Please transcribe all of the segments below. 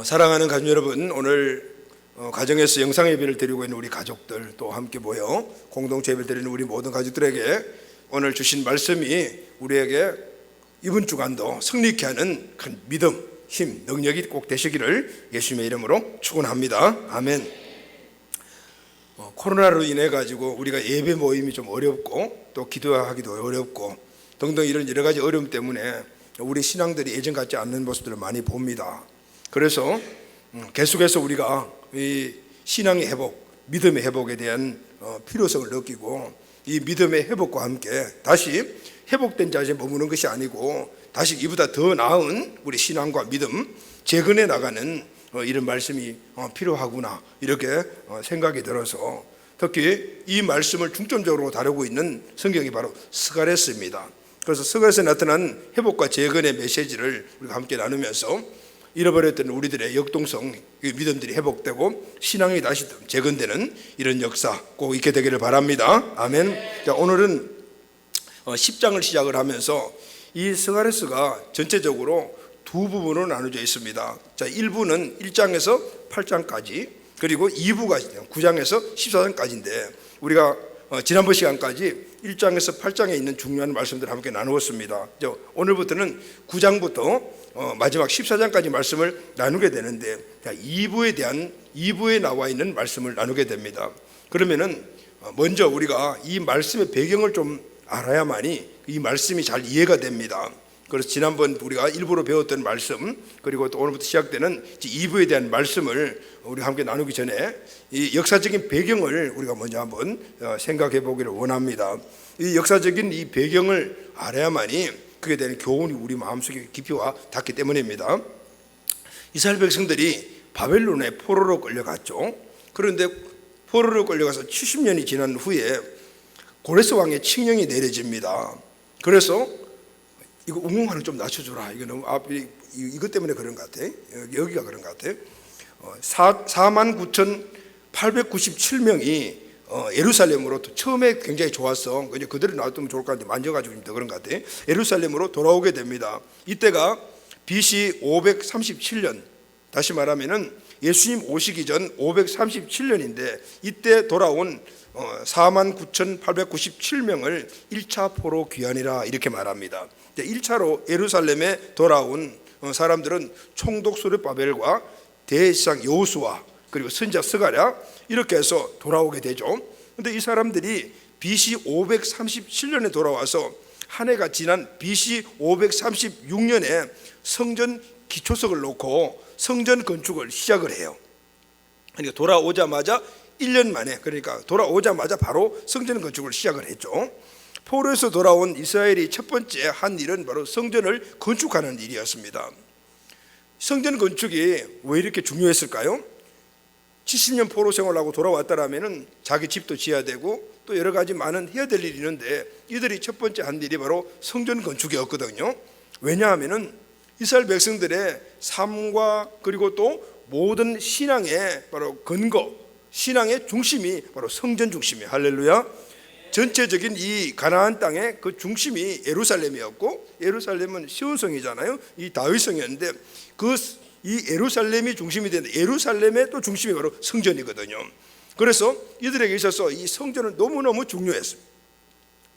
사랑하는 가족 여러분, 오늘 가정에서 영상 예배를 드리고 있는 우리 가족들, 또 함께 모여 공동체 예배를 드리는 우리 모든 가족들에게 오늘 주신 말씀이 우리에게 이번 주간도 승리케 하는 큰 믿음, 힘, 능력이 꼭 되시기를 예수님의 이름으로 축원합니다. 아멘. 코로나로 인해 가지고 우리가 예배 모임이 좀 어렵고 또 기도하기도 어렵고 등등 이런 여러 가지 어려움 때문에 우리 신앙들이 예전 같지 않는 모습들을 많이 봅니다. 그래서 계속해서 우리가 이 신앙의 회복, 믿음의 회복에 대한 필요성을 느끼고 이 믿음의 회복과 함께 다시 회복된 자세에 머무는 것이 아니고 다시 이보다 더 나은 우리 신앙과 믿음 재건해 나가는 이런 말씀이 필요하구나 이렇게 생각이 들어서 특히 이 말씀을 중점적으로 다루고 있는 성경이 바로 스가랴서입니다. 그래서 스가랴서에 나타난 회복과 재건의 메시지를 우리가 함께 나누면서 잃어버렸던 우리들의 역동성, 믿음들이 회복되고 신앙이 다시 재건되는 이런 역사 꼭 있게 되기를 바랍니다. 아멘. 자, 오늘은 10장을 시작을 하면서 이 스가랴서가 전체적으로 두 부분으로 나눠져 있습니다. 자, 1부는 1장에서 8장까지, 그리고 2부가 9장에서 14장까지인데 우리가 지난번 시간까지 1장에서 8장에 있는 중요한 말씀들을 함께 나누었습니다. 오늘부터는 9장부터 마지막 14장까지 말씀을 나누게 되는데 2부에 나와 있는 말씀을 나누게 됩니다. 그러면은 먼저 우리가 이 말씀의 배경을 좀 알아야만이 이 말씀이 잘 이해가 됩니다. 그래서 지난번 우리가 일부러 배웠던 말씀, 그리고 또 오늘부터 시작되는 2부에 대한 말씀을 우리 함께 나누기 전에 이 역사적인 배경을 우리가 먼저 한번 생각해 보기를 원합니다. 이 역사적인 이 배경을 알아야만이 그게 되는 교훈이 우리 마음속에 깊이 와 닿기 때문입니다. 이스라엘 백성들이 바벨론의 포로로 끌려갔죠. 그런데 포로로 끌려가서 70년이 지난 후에 고레스 왕의 칙령이 내려집니다. 그래서 이거 웅웅하는 좀 낮춰주라. 이거 너무 이것 때문에 그런 것 같아. 여기가 그런 것 같아. 49,897명이 예루살렘으로 처음에 굉장히 좋았어. 그대로 놔두면 좋을 것 같은데 만져가지고 더 그런 것 같아. 예루살렘으로 돌아오게 됩니다. 이때가 BC 537년, 다시 말하면은 예수님 오시기 전 537년인데 이때 돌아온 49,897명을 1차 포로 귀환이라 이렇게 말합니다. 1차로 예루살렘에 돌아온 사람들은 총독 스룹바벨과 대제사장 여호수아 그리고 선지자 스가랴 이렇게 해서 돌아오게 되죠. 그런데 이 사람들이 BC 537년에 돌아와서 한 해가 지난 BC 536년에 성전 기초석을 놓고 성전 건축을 시작을 해요. 그러니까 돌아오자마자 1년 만에, 그러니까 돌아오자마자 바로 성전 건축을 시작을 했죠. 포로에서 돌아온 이스라엘이 첫 번째 한 일은 바로 성전을 건축하는 일이었습니다. 성전 건축이 왜 이렇게 중요했을까요? 70년 포로 생활하고 돌아왔다라면은 자기 집도 지어야 되고 또 여러 가지 많은 해야 될 일이 있는데 이들이 첫 번째 한 일이 바로 성전 건축이었거든요. 왜냐하면은 이스라엘 백성들의 삶과 그리고 또 모든 신앙의 바로 근거, 신앙의 중심이 바로 성전 중심이에요. 할렐루야. 전체적인 이 가나안 땅의 그 중심이 예루살렘이었고, 예루살렘은 시온성이잖아요. 이 다윗성이었는데 이 예루살렘이 중심이 되는데 예루살렘의 또 중심이 바로 성전이거든요. 그래서 이들에게 있어서 이 성전은 너무너무 중요했어요.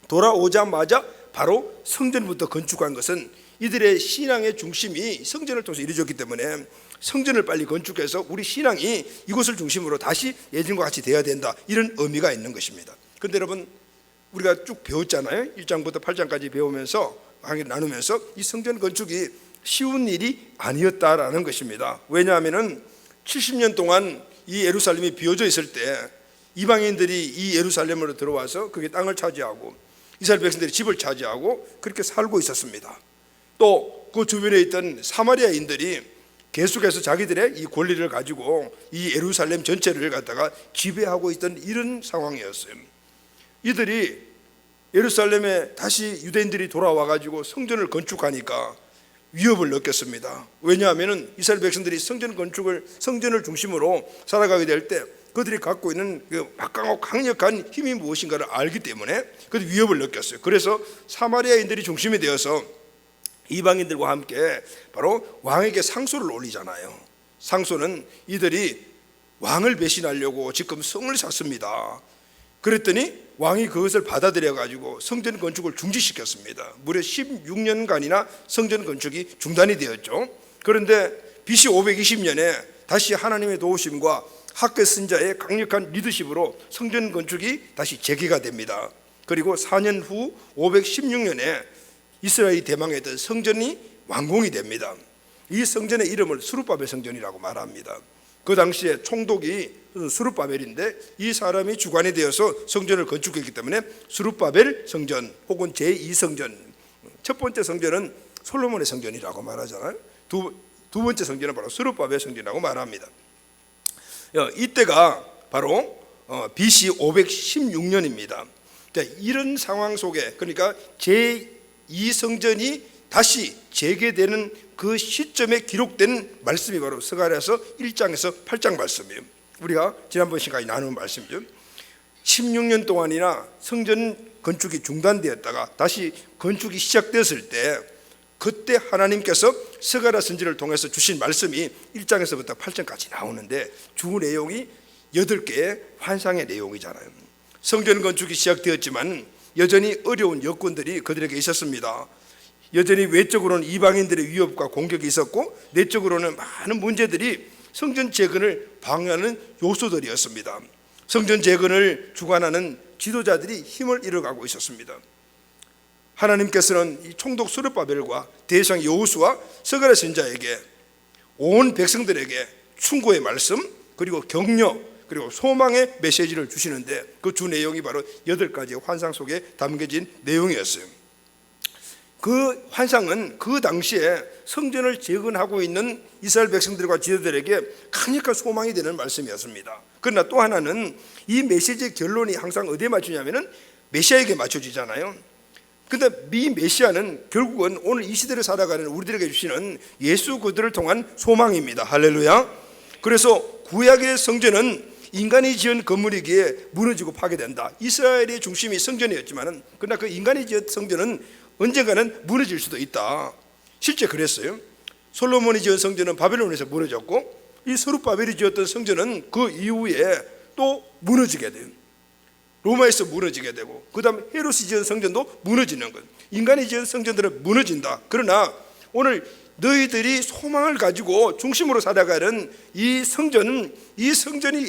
돌아오자마자 바로 성전부터 건축한 것은 이들의 신앙의 중심이 성전을 통해서 이루어졌기 때문에 성전을 빨리 건축해서 우리 신앙이 이곳을 중심으로 다시 예전과 같이 돼야 된다, 이런 의미가 있는 것입니다. 그런데 여러분, 우리가 쭉 배웠잖아요. 1장부터 8장까지 배우면서 나누면서 이 성전 건축이 쉬운 일이 아니었다라는 것입니다. 왜냐하면 70년 동안 이 예루살렘이 비어져 있을 때 이방인들이 이 예루살렘으로 들어와서 그게 땅을 차지하고 이스라엘 백성들이 집을 차지하고 그렇게 살고 있었습니다. 또 그 주변에 있던 사마리아인들이 계속해서 자기들의 이 권리를 가지고 이 예루살렘 전체를 갖다가 지배하고 있던 이런 상황이었어요. 이들이 예루살렘에 다시 유대인들이 돌아와 가지고 성전을 건축하니까 위협을 느꼈습니다. 왜냐하면 이스라엘 백성들이 성전을 중심으로 살아가게 될 때 그들이 갖고 있는 그 막강하고 강력한 힘이 무엇인가를 알기 때문에 그 위협을 느꼈어요. 그래서 사마리아인들이 중심이 되어서 이방인들과 함께 바로 왕에게 상소를 올리잖아요. 상소는 이들이 왕을 배신하려고 지금 성을 샀습니다. 그랬더니 왕이 그것을 받아들여 가지고 성전 건축을 중지시켰습니다. 무려 16년간이나 성전 건축이 중단이 되었죠. 그런데 BC 520년에 다시 하나님의 도우심과 학계 선자의 강력한 리더십으로 성전 건축이 다시 재개가 됩니다. 그리고 4년 후 516년에 이스라엘이 대망했던 성전이 완공이 됩니다. 이 성전의 이름을 스룹바벨 성전이라고 말합니다. 그 당시에 총독이 스룹바벨인데 이 사람이 주관이 되어서 성전을 건축했기 때문에 스룹바벨 성전 혹은 제2성전, 첫 번째 성전은 솔로몬의 성전이라고 말하잖아요. 두 번째 성전은 바로 스룹바벨 성전이라고 말합니다. 이때가 바로 BC 516년입니다. 이런 상황 속에, 그러니까 제2성전이 다시 재개되는 그 시점에 기록된 말씀이 바로 스가랴서 1장에서 8장 말씀이에요. 우리가 지난번 시간에 나눈 말씀이죠. 16년 동안이나 성전 건축이 중단되었다가 다시 건축이 시작되었을 때, 그때 하나님께서 스가랴 선지를 통해서 주신 말씀이 1장에서부터 8장까지 나오는데 주 내용이 8개의 환상의 내용이잖아요. 성전 건축이 시작되었지만 여전히 어려운 여건들이 그들에게 있었습니다. 여전히 외적으로는 이방인들의 위협과 공격이 있었고, 내적으로는 많은 문제들이 성전 재건을 방해하는 요소들이었습니다. 성전 재건을 주관하는 지도자들이 힘을 잃어가고 있었습니다. 하나님께서는 이 총독 스룹바벨과 대제사장 여호수아 스가랴 선지자에게, 온 백성들에게 충고의 말씀, 그리고 격려, 그리고 소망의 메시지를 주시는데 그 주 내용이 바로 8가지의 환상 속에 담겨진 내용이었어요. 그 환상은 그 당시에 성전을 재건하고 있는 이스라엘 백성들과 지도자들에게 강력한 소망이 되는 말씀이었습니다. 그러나 또 하나는 이 메시지의 결론이 항상 어디에 맞추냐면은 메시아에게 맞춰지잖아요. 그런데 이 메시아는 결국은 오늘 이 시대를 살아가는 우리들에게 주시는 예수 그리스도를 통한 소망입니다. 할렐루야. 그래서 구약의 성전은 인간이 지은 건물이기에 무너지고 파괴된다. 이스라엘의 중심이 성전이었지만은, 그러나 그 인간이 지은 성전은 언젠가는 무너질 수도 있다. 실제 그랬어요. 솔로몬이 지은 성전은 바벨론에서 무너졌고, 이 스룹바벨이 지었던 성전은 그 이후에 또 무너지게 돼요. 로마에서 무너지게 되고, 그 다음에 헤롯이 지은 성전도 무너지는 것. 인간이 지은 성전들은 무너진다. 그러나 오늘 너희들이 소망을 가지고 중심으로 살아가는 이 성전이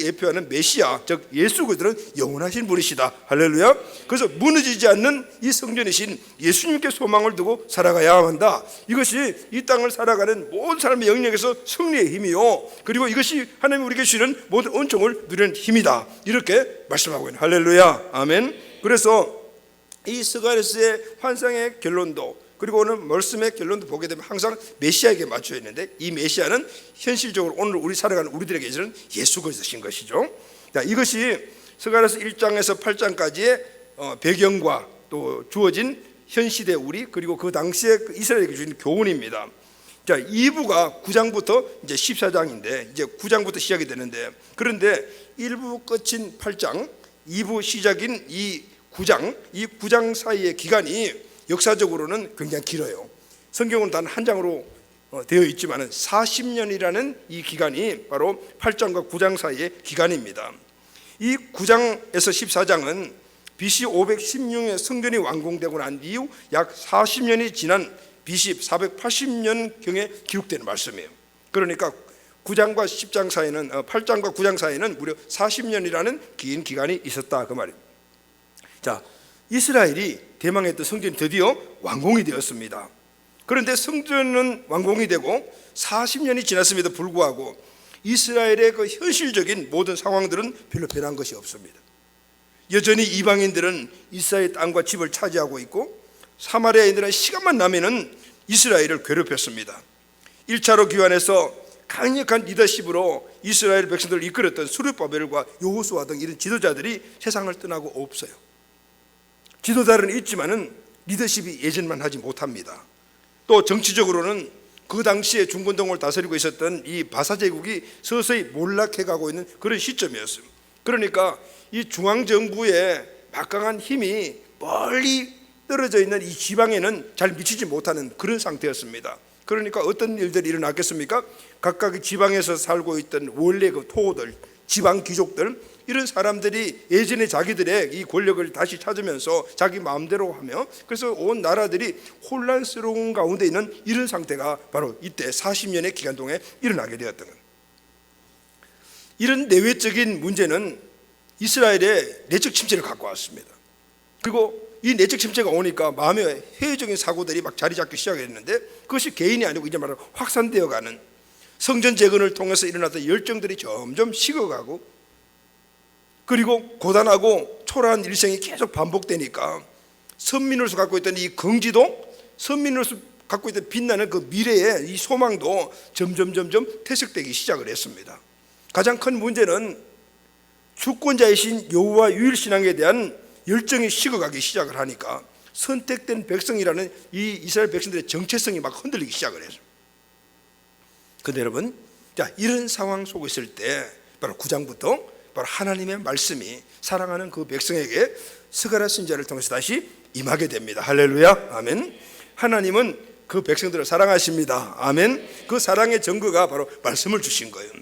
예표하는 메시아, 즉 예수 그리스도는 영원하신 분이시다. 할렐루야. 그래서 무너지지 않는 이 성전이신 예수님께 소망을 두고 살아가야 한다. 이것이 이 땅을 살아가는 모든 사람의 영역에서 승리의 힘이요, 그리고 이것이 하나님이 우리에게 주시는 모든 은총을 누리는 힘이다. 이렇게 말씀하고 있는. 할렐루야. 아멘. 그래서 이 스가랴서의 환상의 결론도, 그리고 오늘 말씀의 결론도 보게 되면 항상 메시아에게 맞춰 있는데, 이 메시아는 현실적으로 오늘 우리 살아가는 우리들에게 있는 예수 그리스도신 것이죠. 자, 이것이 스가랴서 1장에서 8장까지의 배경과 또 주어진 현 시대 우리, 그리고 그 당시에 이스라엘에게 주신 교훈입니다. 자, 2부가 9장부터 이제 14장인데 이제 9장부터 시작이 되는데, 그런데 1부 끝인 8장, 2부 시작인 이 9장 사이의 기간이 역사적으로는 굉장히 길어요. 성경은 단 한 장으로 되어 있지만 40년이라는 이 기간이 바로 8장과 9장 사이의 기간입니다. 이 9장에서 14장은 BC 516년에 성전이 완공되고 난 이후 약 40년이 지난 BC 480년경에 기록된 말씀이에요. 그러니까 9장과 10장 사이는 8장과 9장 사이는 무려 40년이라는 긴 기간이 있었다, 그 말입니다. 자, 이스라엘이 대망했던 성전이 드디어 완공이 되었습니다. 그런데 성전은 완공이 되고 40년이 지났음에도 불구하고 이스라엘의 그 현실적인 모든 상황들은 별로 변한 것이 없습니다. 여전히 이방인들은 이스라엘 땅과 집을 차지하고 있고, 사마리아인들은 시간만 나면은 이스라엘을 괴롭혔습니다. 1차로 귀환해서 강력한 리더십으로 이스라엘 백성들을 이끌었던 스룹바벨과 여호수아 등 이런 지도자들이 세상을 떠나고 없어요. 지도자는 있지만은 리더십이 예전만 하지 못합니다. 또 정치적으로는 그 당시에 중건동을 다스리고 있었던 이 바사 제국이 서서히 몰락해가고 있는 그런 시점이었어요. 그러니까 이 중앙정부의 막강한 힘이 멀리 떨어져 있는 이 지방에는 잘 미치지 못하는 그런 상태였습니다. 그러니까 어떤 일들이 일어났겠습니까? 각각의 지방에서 살고 있던 원래 그 토호들, 지방 귀족들, 이런 사람들이 예전에 자기들의 이 권력을 다시 찾으면서 자기 마음대로 하며, 그래서 온 나라들이 혼란스러운 가운데 있는 이런 상태가 바로 이때 40년의 기간 동안에 일어나게 되었던 것. 이런 내외적인 문제는 이스라엘의 내적 침체를 갖고 왔습니다. 그리고 이 내적 침체가 오니까 마음의 회의적인 사고들이 막 자리 잡기 시작했는데, 그것이 개인이 아니고 이제 말하는 확산되어 가는, 성전 재건을 통해서 일어났던 열정들이 점점 식어가고, 그리고 고단하고 초라한 일생이 계속 반복되니까 선민으로서 갖고 있던 이 긍지도, 선민으로서 갖고 있던 빛나는 그 미래의 이 소망도 점점 퇴색되기 시작을 했습니다. 가장 큰 문제는 주권자이신 여호와 유일신앙에 대한 열정이 식어가기 시작을 하니까 선택된 백성이라는 이 이스라엘 백성들의 정체성이 막 흔들리기 시작을 했어요. 그런데 여러분, 자, 이런 상황 속에 있을 때 바로 9장부터 바로 하나님의 말씀이 사랑하는 그 백성에게 스가랴 선지자를 통해서 다시 임하게 됩니다. 할렐루야, 아멘. 하나님은 그 백성들을 사랑하십니다. 아멘. 그 사랑의 증거가 바로 말씀을 주신 거예요.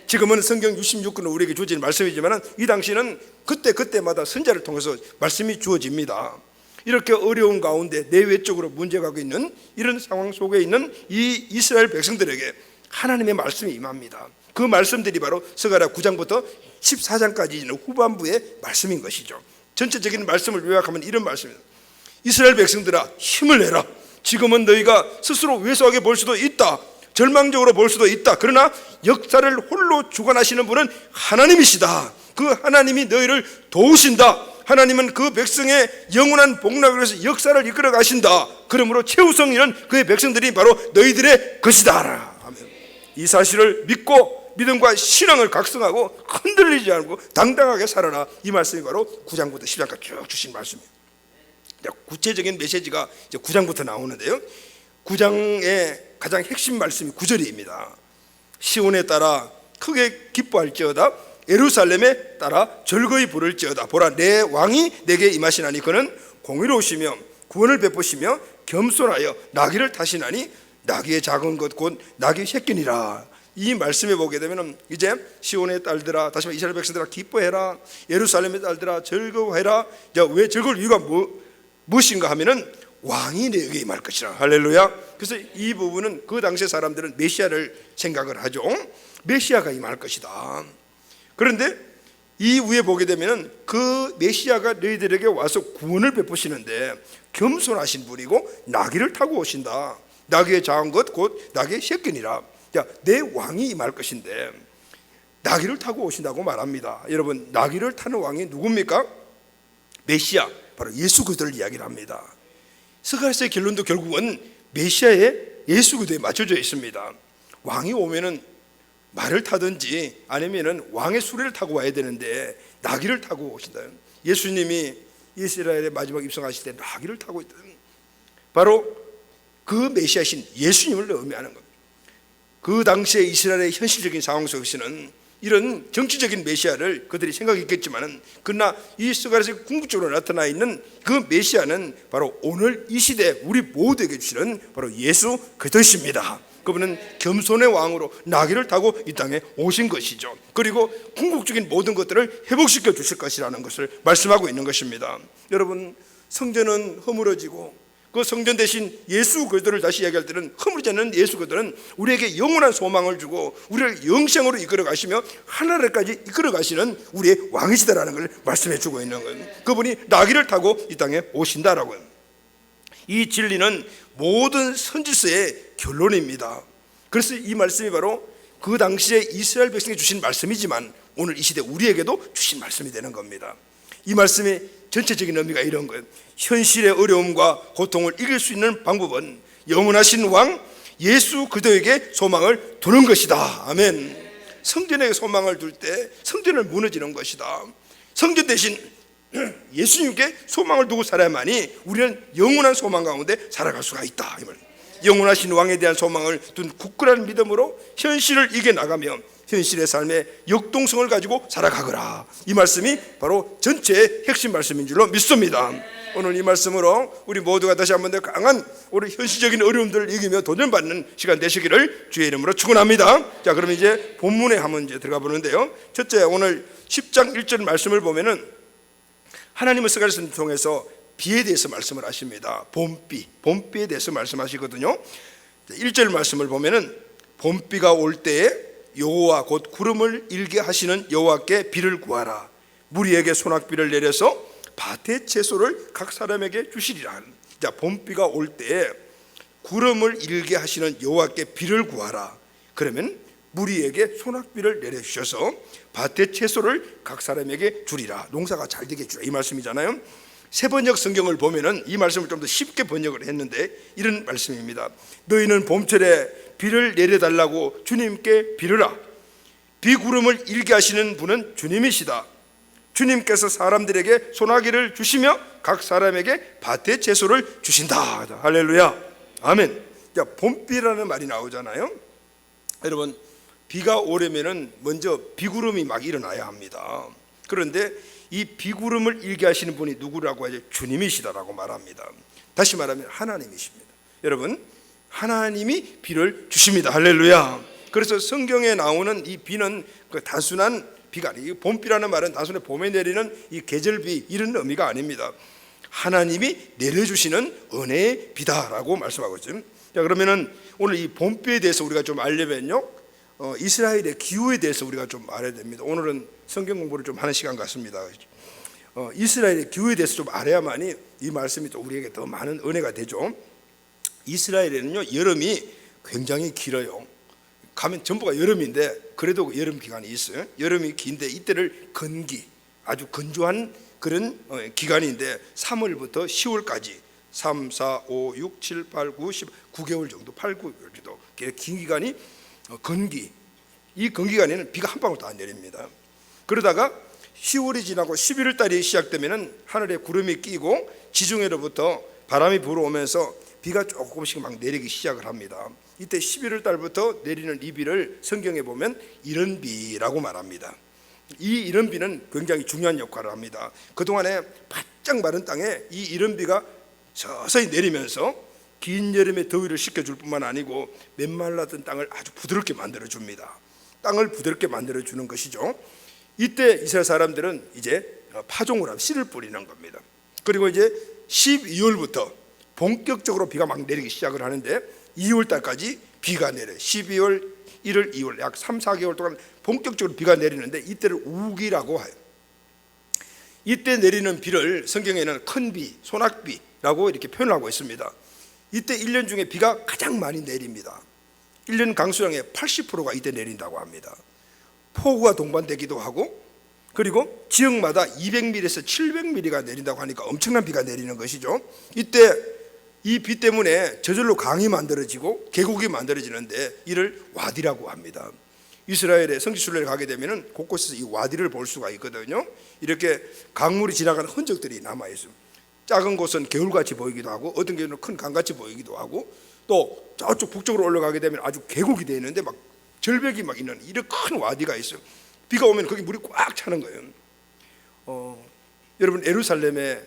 지금은 성경 66권은 우리에게 주어진 말씀이지만 이 당시는 그때마다 선지자를 통해서 말씀이 주어집니다. 이렇게 어려운 가운데 내외적으로 문제가 있는 이런 상황 속에 있는 이 이스라엘 백성들에게 하나님의 말씀이 임합니다. 그 말씀들이 바로 스가랴 9장부터 14장까지 있는 후반부의 말씀인 것이죠. 전체적인 말씀을 요약하면 이런 말씀입니다. 이스라엘 백성들아, 힘을 내라. 지금은 너희가 스스로 왜소하게 볼 수도 있다, 절망적으로 볼 수도 있다. 그러나 역사를 홀로 주관하시는 분은 하나님이시다. 그 하나님이 너희를 도우신다. 하나님은 그 백성의 영원한 복락을 위해서 역사를 이끌어 가신다. 그러므로 최우선이는 그의 백성들이 바로 너희들의 것이다. 아멘. 이 사실을 믿고 믿음과 신앙을 각성하고 흔들리지 않고 당당하게 살아라. 이 말씀이 바로 9장부터 10장까지 쭉 주신 말씀이에요. 구체적인 메시지가 이제 9장부터 나오는데요, 9장의 가장 핵심 말씀이 9절입니다. 시온에 따라 크게 기뻐할지어다, 예루살렘에 따라 즐거이 부를지어다. 보라, 내 왕이 내게 임하시나니 그는 공의로우시며 구원을 베푸시며 겸손하여 나귀를 타시나니 나귀의 작은 것 곧 나귀 새끼니라. 이 말씀에 보게 되면 이제 시온의 딸들아, 다시 말해 이스라엘 백성들아 기뻐해라, 예루살렘의 딸들아 즐거워해라. 왜 즐거울 이유가 무엇인가 하면은 왕이 내게 임할 것이라. 할렐루야. 그래서 이 부분은 그 당시의 사람들은 메시아를 생각을 하죠. 메시아가 임할 것이다. 그런데 이 위에 보게 되면 그 메시아가 너희들에게 와서 구원을 베푸시는데 겸손하신 분이고 나귀를 타고 오신다. 나귀의 작은 것 곧 나귀의 새끼니라. 내 왕이 임할 것인데 나귀를 타고 오신다고 말합니다. 여러분, 나귀를 타는 왕이 누굽니까? 메시아, 바로 예수 그리스도를 이야기를 합니다. 스가랴서의 결론도 결국은 메시아의 예수 그리스도에 맞춰져 있습니다. 왕이 오면은 말을 타든지 아니면은 왕의 수레를 타고 와야 되는데 나귀를 타고 오신다. 예수님이 이스라엘의 마지막 입성하실 때 나귀를 타고 있다. 바로 그 메시아신 예수님을 의미하는 겁니다. 그 당시에 이스라엘의 현실적인 상황 속에서는 이런 정치적인 메시아를 그들이 생각했겠지만은, 그러나 이 스가랴에서 궁극적으로 나타나 있는 그 메시아는 바로 오늘 이 시대 우리 모두에게 주시는 바로 예수 그리스도이십니다. 그분은 겸손의 왕으로 나귀를 타고 이 땅에 오신 것이죠. 그리고 궁극적인 모든 것들을 회복시켜 주실 것이라는 것을 말씀하고 있는 것입니다. 여러분, 성전은 허물어지고 그 성전 대신 예수 그리스도를 다시 이야기할 때는 허물지 않는 예수 그리스도는 우리에게 영원한 소망을 주고 우리를 영생으로 이끌어 가시며 하나님까지 이끌어 가시는 우리의 왕이시다라는 걸 말씀해 주고 있는 거예요. 그분이 나귀를 타고 이 땅에 오신다라고요. 이 진리는 모든 선지서의 결론입니다. 그래서 이 말씀이 바로 그 당시에 이스라엘 백성에 주신 말씀이지만 오늘 이 시대 우리에게도 주신 말씀이 되는 겁니다. 이 말씀의 전체적인 의미가 이런 거예요. 현실의 어려움과 고통을 이길 수 있는 방법은 영원하신 왕 예수 그리스도에게 소망을 두는 것이다. 아멘. 성전에게 소망을 둘 때 성전을 무너지는 것이다. 성전 대신 예수님께 소망을 두고 살아야만이 우리는 영원한 소망 가운데 살아갈 수가 있다. 이 말. 영원하신 왕에 대한 소망을 둔 굳건한 믿음으로 현실을 이겨나가며 현실의 삶의 역동성을 가지고 살아가거라. 이 말씀이 바로 전체의 핵심 말씀인 줄로 믿습니다. 오늘 이 말씀으로 우리 모두가 다시 한번 더 강한 우리 현실적인 어려움들을 이기며 도전받는 시간 되시기를 주의 이름으로 축원합니다. 자, 그럼 이제 본문에 한번 이제 들어가 보는데요. 첫째, 오늘 10장 1절 말씀을 보면은 하나님은 스가랴서를 통해서 비에 대해서 말씀을 하십니다. 봄비에 대해서 말씀하시거든요. 1절 말씀을 보면은 봄비가 올 때에 여호와 곧 구름을 일게 하시는 여호와께 비를 구하라. 무리에게 소낙비를 내려서 밭의 채소를 각 사람에게 주시리라. 자, 봄비가 올 때에 구름을 일게 하시는 여호와께 비를 구하라. 그러면 무리에게 소낙비를 내려주셔서 밭의 채소를 각 사람에게 주리라. 농사가 잘 되게 주라, 이 말씀이잖아요. 세번역 성경을 보면은 이 말씀을 좀 더 쉽게 번역을 했는데 이런 말씀입니다. 너희는 봄철에 비를 내려달라고 주님께 비르라. 비구름을 일게 하시는 분은 주님이시다. 주님께서 사람들에게 소나기를 주시며 각 사람에게 밭의 채소를 주신다. 할렐루야, 아멘. 자, 봄비라는 말이 나오잖아요. 여러분, 비가 오려면은 먼저 비구름이 막 일어나야 합니다. 그런데 이 비구름을 일게 하시는 분이 누구라고 하죠? 주님이시다라고 말합니다. 다시 말하면 하나님이십니다. 여러분, 하나님이 비를 주십니다. 할렐루야. 그래서 성경에 나오는 이 비는 그 단순한 비가 아니에요. 봄비라는 말은 단순히 봄에 내리는 이 계절비 이런 의미가 아닙니다. 하나님이 내려주시는 은혜의 비다라고 말씀하고 있죠. 자, 그러면은 오늘 이 봄비에 대해서 우리가 좀 알려면요, 이스라엘의 기후에 대해서 우리가 좀 알아야 됩니다. 오늘은 성경 공부를 좀 하는 시간 같습니다. 이스라엘의 기후에 대해서 좀 알아야만이 이 말씀이 또 우리에게 더 많은 은혜가 되죠. 이스라엘에는요, 여름이 굉장히 길어요. 가면 전부가 여름인데 그래도 여름 기간이 있어요. 여름이 긴데 이때를 건기, 아주 건조한 그런 기간인데 3월부터 10월까지 3, 4, 5, 6, 7, 8, 9, 10 9개월 정도, 8, 9개월 정도 긴 기간이 건기. 이 건기간에는 비가 한 방울도 안 내립니다. 그러다가 10월이 지나고 11월 달이 시작되면은 하늘에 구름이 끼고 지중해로부터 바람이 불어오면서 비가 조금씩 막 내리기 시작을 합니다. 이때 11월 달부터 내리는 이 비를 성경에 보면 이른비라고 말합니다. 이 이른비는 굉장히 중요한 역할을 합니다. 그동안에 바짝 마른 땅에 이 이른비가 서서히 내리면서 긴 여름의 더위를 식혀줄 뿐만 아니고 메말랐던 땅을 아주 부드럽게 만들어줍니다. 땅을 부드럽게 만들어주는 것이죠. 이때 이스라엘 사람들은 이제 파종을 하고 씨를 뿌리는 겁니다. 그리고 이제 12월부터 본격적으로 비가 막 내리기 시작을 하는데 2월 달까지 비가 내려요. 12월, 1월, 2월 약 3, 4개월 동안 본격적으로 비가 내리는데 이때를 우기라고 해요. 이때 내리는 비를 성경에는 큰 비, 소낙비라고 이렇게 표현하고 있습니다. 이때 1년 중에 비가 가장 많이 내립니다. 1년 강수량의 80%가 이때 내린다고 합니다. 폭우가 동반되기도 하고 그리고 지역마다 200mm에서 700mm가 내린다고 하니까 엄청난 비가 내리는 것이죠. 이때 이 비 때문에 저절로 강이 만들어지고 계곡이 만들어지는데 이를 와디라고 합니다. 이스라엘의 성지순례를 가게 되면 곳곳에서 이 와디를 볼 수가 있거든요. 이렇게 강물이 지나가는 흔적들이 남아있습니다. 작은 곳은 개울같이 보이기도 하고 어떤 경우는 큰 강같이 보이기도 하고 또 저쪽 북쪽으로 올라가게 되면 아주 계곡이 되어 있는데 막 절벽이 막 있는 이런 큰 와디가 있어요. 비가 오면 거기 물이 꽉 차는 거예요. 여러분 예루살렘에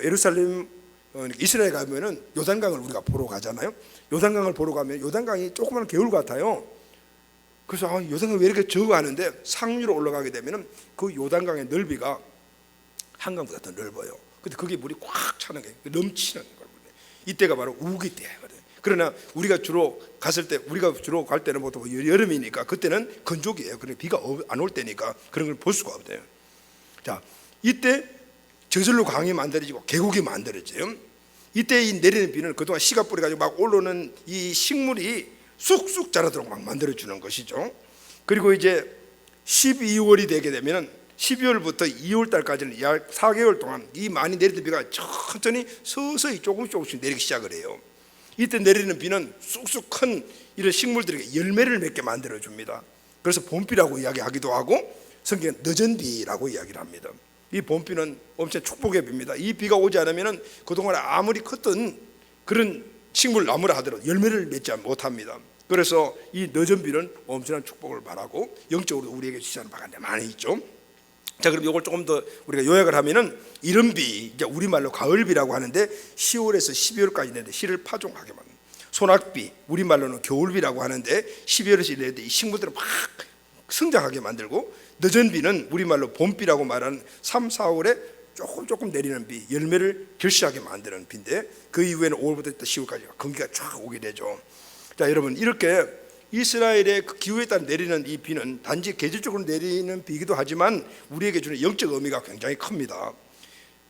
예루살렘 이스라엘 가면은 요단강을 우리가 보러 가잖아요. 요단강을 보러 가면 요단강이 조그만 개울 같아요. 그래서 요단강이 왜 이렇게 적어 하는데 상류로 올라가게 되면은 그 요단강의 넓이가 한강보다 더 넓어요. 근데 그게 물이 꽉 차는 게 넘치는 거예요. 이때가 바로 우기 때거든요. 그러나 우리가 주로 갔을 때 우리가 주로 갈 때는 보통 여름이니까 그때는 건조기예요. 그러니까 비가 안 올 때니까 그런 걸 볼 수가 없대요. 자, 이때 저절로 강이 만들어지고 계곡이 만들어져요. 이때 이 내리는 비는 그동안 씨가 뿌려가지고 막 올라오는 이 식물이 쑥쑥 자라도록 막 만들어주는 것이죠. 그리고 이제 12월이 되게 되면 12월부터 2월 달까지는 약 4개월 동안 이 많이 내리던 비가 천천히 서서히 조금씩 내리기 시작을 해요. 이때 내리는 비는 쑥쑥 큰 이런 식물들에게 열매를 맺게 만들어줍니다. 그래서 봄비라고 이야기하기도 하고 성경은 늦은 비라고 이야기를 합니다. 이 봄비는 엄청 축복의 비입니다. 이 비가 오지 않으면 그동안 아무리 컸던 그런 식물 나무라 하더라도 열매를 맺지 못합니다. 그래서 이 늦은 비는 엄청난 축복을 바라고 영적으로 우리에게 주시는 바가 많이 있죠. 자, 그럼 이걸 조금 더 우리가 요약을 하면은 이른 비, 이제 우리말로 가을비라고 하는데 10월에서 12월까지 있는데 씨를 파종하게 만든 소낙비, 우리말로는 겨울비라고 하는데 12월에서 이르는데 이 식물들을 막 성장하게 만들고, 늦은 비는 우리말로 봄비라고 말하는 3, 4월에 조금 내리는 비, 열매를 결실하게 만드는 비인데 그 이후에는 5월부터 10월까지 건기가 쫙 오게 되죠. 자, 여러분, 이렇게 이스라엘의 그 기후에 따라 내리는 이 비는 단지 계절적으로 내리는 비이기도 하지만 우리에게 주는 영적 의미가 굉장히 큽니다.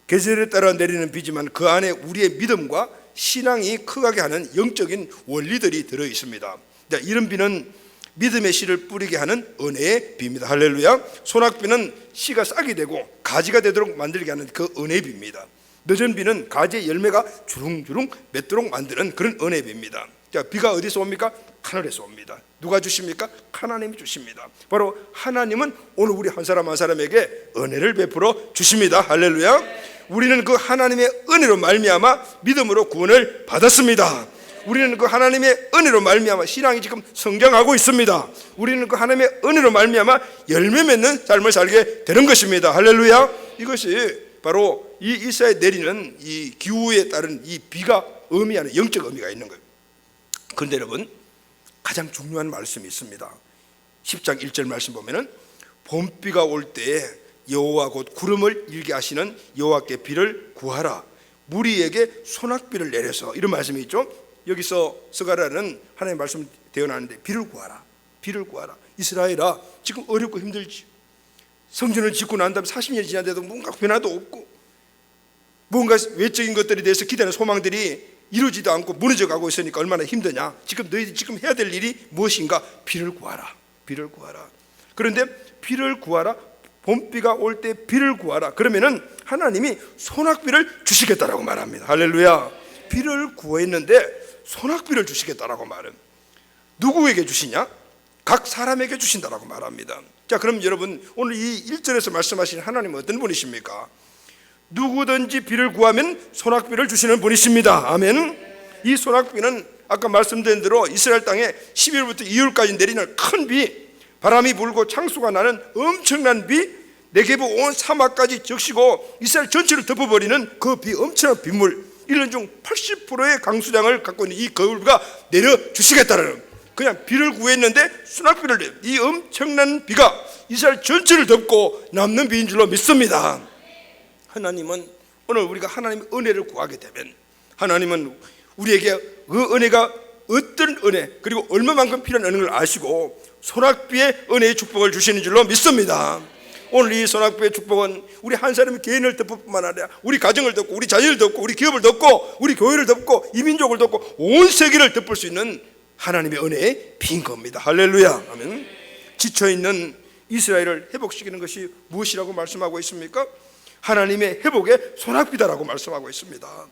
계절에 따라 내리는 비지만 그 안에 우리의 믿음과 신앙이 크게 하는 영적인 원리들이 들어 있습니다. 자, 이런 비는 믿음의 씨를 뿌리게 하는 은혜의 비입니다. 할렐루야. 소낙비는 씨가 싹이 되고 가지가 되도록 만들게 하는 그 은혜의 비입니다. 늦은 비는 가지의 열매가 주렁주렁 맺도록 만드는 그런 은혜의 비입니다. 자, 비가 어디서 옵니까? 하늘에서 옵니다. 누가 주십니까? 하나님이 주십니다. 바로 하나님은 오늘 우리 한 사람 한 사람에게 은혜를 베풀어 주십니다. 할렐루야. 우리는 그 하나님의 은혜로 말미암아 믿음으로 구원을 받았습니다. 우리는 그 하나님의 은혜로 말미암아 신앙이 지금 성장하고 있습니다. 우리는 그 하나님의 은혜로 말미암아 열매 맺는 삶을 살게 되는 것입니다. 할렐루야. 이것이 바로 이 이스라엘에 내리는 이 기후에 따른 이 비가 의미하는 영적 의미가 있는 거예요. 그런데 여러분, 가장 중요한 말씀이 있습니다. 10장 1절 말씀 보면은 봄비가 올 때에 여호와 곧 구름을 일게 하시는 여호와께 비를 구하라, 무리에게 소낙비를 내려서, 이런 말씀이 있죠. 여기서 스가랴는 하나님의 말씀 되어나는데 비를 구하라, 비를 구하라. 이스라엘아, 지금 어렵고 힘들지. 성전을 짓고 난 다음에 40년이 지났는데도 뭔가 변화도 없고 뭔가 외적인 것들에 대해서 기대하는 소망들이 이루어지도 않고 무너져 가고 있으니까 얼마나 힘드냐. 지금 너희들이 지금 해야 될 일이 무엇인가? 비를 구하라, 비를 구하라. 그런데 비를 구하라, 봄비가 올 때 비를 구하라. 그러면은 하나님이 소낙비를 주시겠다라고 말합니다. 할렐루야. 비를 구했는데 소낙비를 주시겠다라고 말은 누구에게 주시냐? 각 사람에게 주신다라고 말합니다. 자, 그럼 여러분, 오늘 이 1절에서 말씀하시는 하나님은 어떤 분이십니까? 누구든지 비를 구하면 소낙비를 주시는 분이십니다. 아멘. 이 소낙비는 아까 말씀드린 대로 이스라엘 땅에 12월부터 2월까지 내리는 큰 비, 바람이 불고 창수가 나는 엄청난 비, 네게브 온 사막까지 적시고 이스라엘 전체를 덮어버리는 그 비, 엄청난 빗물, 1년 중 80%의 강수량을 갖고 있는 이 거울비가 내려주시겠다는, 그냥 비를 구했는데 소낙비를 내요. 이 엄청난 비가 이스라엘 전체를 덮고 남는 비인 줄로 믿습니다. 하나님은 오늘 우리가 하나님의 은혜를 구하게 되면 하나님은 우리에게 그 은혜가 어떤 은혜, 그리고 얼마만큼 필요한 은혜를 아시고 소낙비의 은혜의 축복을 주시는 줄로 믿습니다. 오늘 이 소낙비의 축복은 우리 한 사람의 개인을 덮을 뿐만 아니라 우리 가정을 덮고 우리 자녀를 덮고 우리 기업을 덮고 우리 교회를 덮고 이 민족을 덮고 온 세계를 덮을 수 있는 하나님의 은혜의 비인 겁니다. 할렐루야. 아멘. 지쳐있는 이스라엘을 회복시키는 것이 무엇이라고 말씀하고 있습니까? 하나님의 회복의 소낙비다라고 말씀하고 있습니다.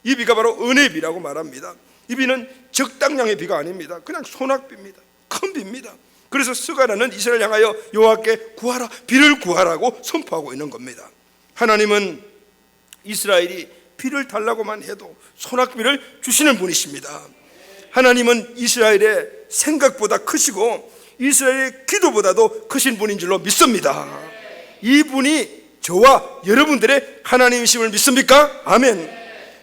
이 비가 바로 은혜의 비라고 말합니다. 이 비는 적당량의 비가 아닙니다. 그냥 소낙비입니다. 큰 비입니다. 그래서 스가랴는 이스라엘 향하여 여호와께 구하라, 비를 구하라고 선포하고 있는 겁니다. 하나님은 이스라엘이 비를 달라고만 해도 소낙비를 주시는 분이십니다. 하나님은 이스라엘의 생각보다 크시고 이스라엘의 기도보다도 크신 분인 줄로 믿습니다. 이 분이 저와 여러분들의 하나님이심을 믿습니까? 아멘.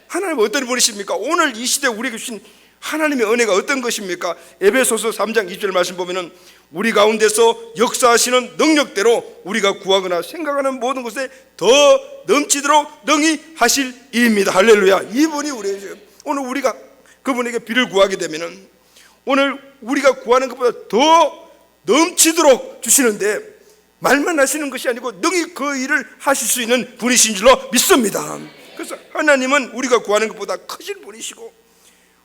하나님은 어떤 분이십니까? 오늘 이 시대에 우리에게 주신 하나님의 은혜가 어떤 것입니까? 에베소서 3장 2절 말씀 보면은 우리 가운데서 역사하시는 능력대로 우리가 구하거나 생각하는 모든 것에 더 넘치도록 능히 하실 일입니다. 할렐루야. 이분이 우리에게, 오늘 우리가 그분에게 비를 구하게 되면은 오늘 우리가 구하는 것보다 더 넘치도록 주시는데 말만 하시는 것이 아니고 능히 그 일을 하실 수 있는 분이신 줄로 믿습니다. 그래서 하나님은 우리가 구하는 것보다 크신 분이시고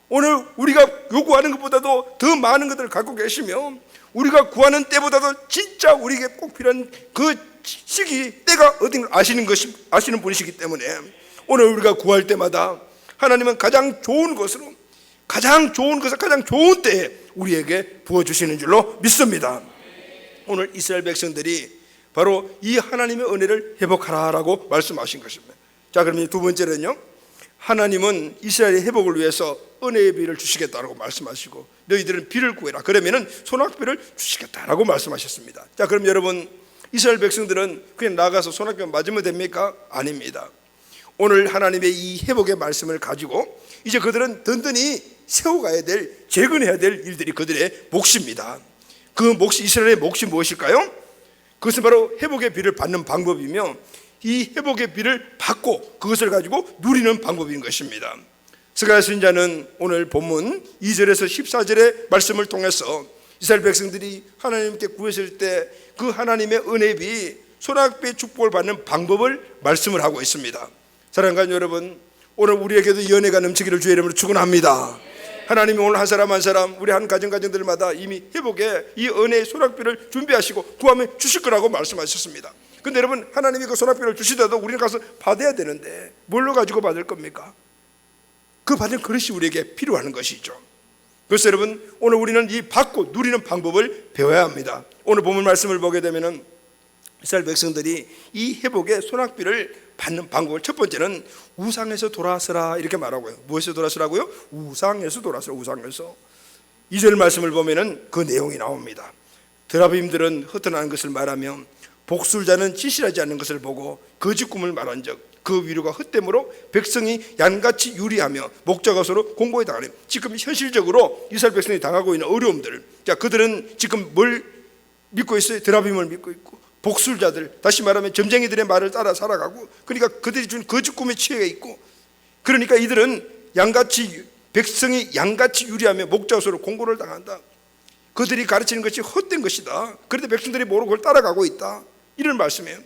오늘 우리가 요구하는 것보다도 더 많은 것들을 갖고 계시며 우리가 구하는 때보다도 진짜 우리에게 꼭 필요한 그 시기, 때가 어딘가 아시는 분이시기 때문에 오늘 우리가 구할 때마다 하나님은 가장 좋은 것으로, 가장 좋은 때에 우리에게 부어주시는 줄로 믿습니다. 오늘 이스라엘 백성들이 바로 이 하나님의 은혜를 회복하라라고 말씀하신 것입니다. 자, 그러면 두 번째는요, 하나님은 이스라엘의 회복을 위해서 은혜의 비를 주시겠다라고 말씀하시고 너희들은 비를 구해라. 그러면은 소낙비를 주시겠다라고 말씀하셨습니다. 자, 그럼 여러분, 이스라엘 백성들은 그냥 나가서 소낙비만 맞으면 됩니까? 아닙니다. 오늘 하나님의 이 회복의 말씀을 가지고 이제 그들은 든든히 세워가야 될, 재건해야 될 일들이 그들의 몫입니다. 그 몫이, 이스라엘의 몫이 무엇일까요? 그것은 바로 회복의 비를 받는 방법이며 이 회복의 비를 받고 그것을 가지고 누리는 방법인 것입니다. 스가랴 선지자는 오늘 본문 2절에서 14절의 말씀을 통해서 이스라엘 백성들이 하나님께 구했을 때 그 하나님의 은혜비 소낙비의 축복을 받는 방법을 말씀을 하고 있습니다. 사랑하는 여러분, 오늘 우리에게도 연애가 넘치기를 주의 이름으로 축원합니다. 하나님이 오늘 한 사람 한 사람, 우리 한 가정들마다 이미 회복에 이 은혜의 소낙비를 준비하시고 구하면 주실 거라고 말씀하셨습니다. 근데 여러분, 하나님이 그 소낙비를 주시더라도 우리는 가서 받아야 되는데 뭘로 가지고 받을 겁니까? 그 받은 그릇이 우리에게 필요한 것이죠. 그래서 여러분, 오늘 우리는 이 받고 누리는 방법을 배워야 합니다. 오늘 본문 말씀을 보게 되면은 이스라엘 백성들이 이 회복의 소낙비를 받는 방법을, 첫 번째는 우상에서 돌아서라 이렇게 말하고요. 무엇에서 돌아서라고요? 우상에서 돌아서라. 우상에서. 2절 말씀을 보면은 그 내용이 나옵니다. 드라빔들은 흩어나는 것을 말하며 복술자는 진실하지 않는 것을 보고 거짓 꿈을 말한 적, 그 위로가 헛됨으로 백성이 양같이 유리하며 목자가 서로 공고에 당하는, 지금 현실적으로 이스라엘 백성이 당하고 있는 어려움들. 자, 그들은 지금 뭘 믿고 있어요? 드라빔을 믿고 있고, 복술자들, 다시 말하면 점쟁이들의 말을 따라 살아가고, 그러니까 그들이 준 거짓 꿈에 취해 있고, 그러니까 이들은 양같이, 백성이 양같이 유리하며 목자가 서로 공고를 당한다. 그들이 가르치는 것이 헛된 것이다. 그런데 백성들이 모르고 그걸 따라가고 있다. 이런 말씀이에요.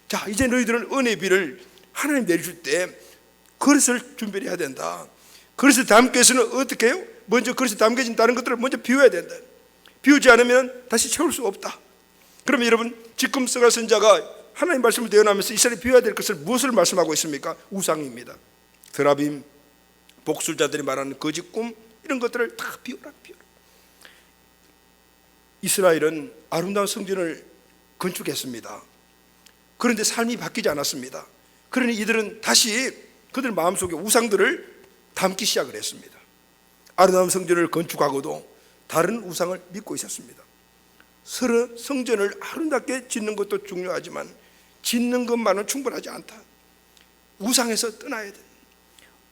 자, 이제 너희들은 은혜의 비를 하나님 내려줄 때 그릇을 준비를 해야 된다. 그릇을 담기 위해서는 어떻게 해요? 먼저 그릇에 담겨진 다른 것들을 먼저 비워야 된다. 비우지 않으면 다시 채울 수 없다. 그러면 여러분, 지금 스가랴 선지자가 하나님 말씀을 대언하면서 이스라엘이 비워야 될 것을 무엇을 말씀하고 있습니까? 우상입니다. 드라빔, 복술자들이 말하는 거짓 꿈, 이런 것들을 다 비워라. 이스라엘은 아름다운 성전을 건축했습니다. 그런데 삶이 바뀌지 않았습니다. 그러니 이들은 다시 그들 마음속에 우상들을 담기 시작을 했습니다. 아름다운 성전을 건축하고도 다른 우상을 믿고 있었습니다. 서로 성전을 아름답게 짓는 것도 중요하지만 짓는 것만은 충분하지 않다. 우상에서 떠나야 돼.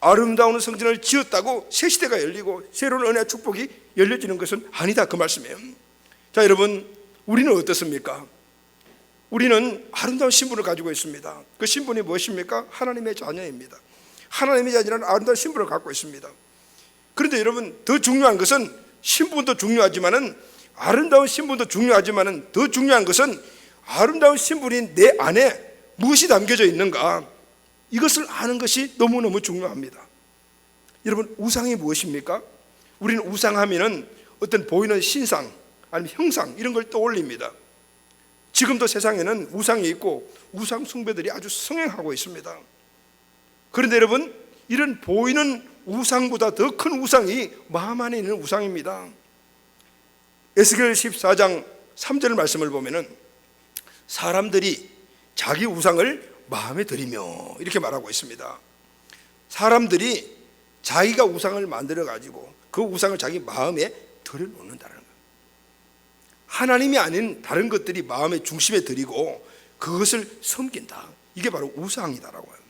아름다운 성전을 지었다고 새 시대가 열리고 새로운 은혜와 축복이 열려지는 것은 아니다, 그 말씀이에요. 자, 여러분, 우리는 어떻습니까? 우리는 아름다운 신분을 가지고 있습니다. 그 신분이 무엇입니까? 하나님의 자녀입니다. 하나님의 자녀는 아름다운 신분을 갖고 있습니다. 그런데 여러분, 더 중요한 것은 신분도 중요하지만은, 아름다운 신분도 중요하지만은 더 중요한 것은 아름다운 신분인 내 안에 무엇이 담겨져 있는가, 이것을 아는 것이 너무너무 중요합니다. 여러분, 우상이 무엇입니까? 우리는 우상하면은 어떤 보이는 신상 아니면 형상, 이런 걸 떠올립니다. 지금도 세상에는 우상이 있고 우상 숭배들이 아주 성행하고 있습니다. 그런데 여러분, 이런 보이는 우상보다 더 큰 우상이 마음 안에 있는 우상입니다. 에스겔 14장 3절 말씀을 보면은 사람들이 자기 우상을 마음에 들이며 이렇게 말하고 있습니다. 사람들이 자기가 우상을 만들어 가지고 그 우상을 자기 마음에 들여놓는다는 거예요. 하나님이 아닌 다른 것들이 마음의 중심에 들이고 그것을 섬긴다. 이게 바로 우상이다라고 해요.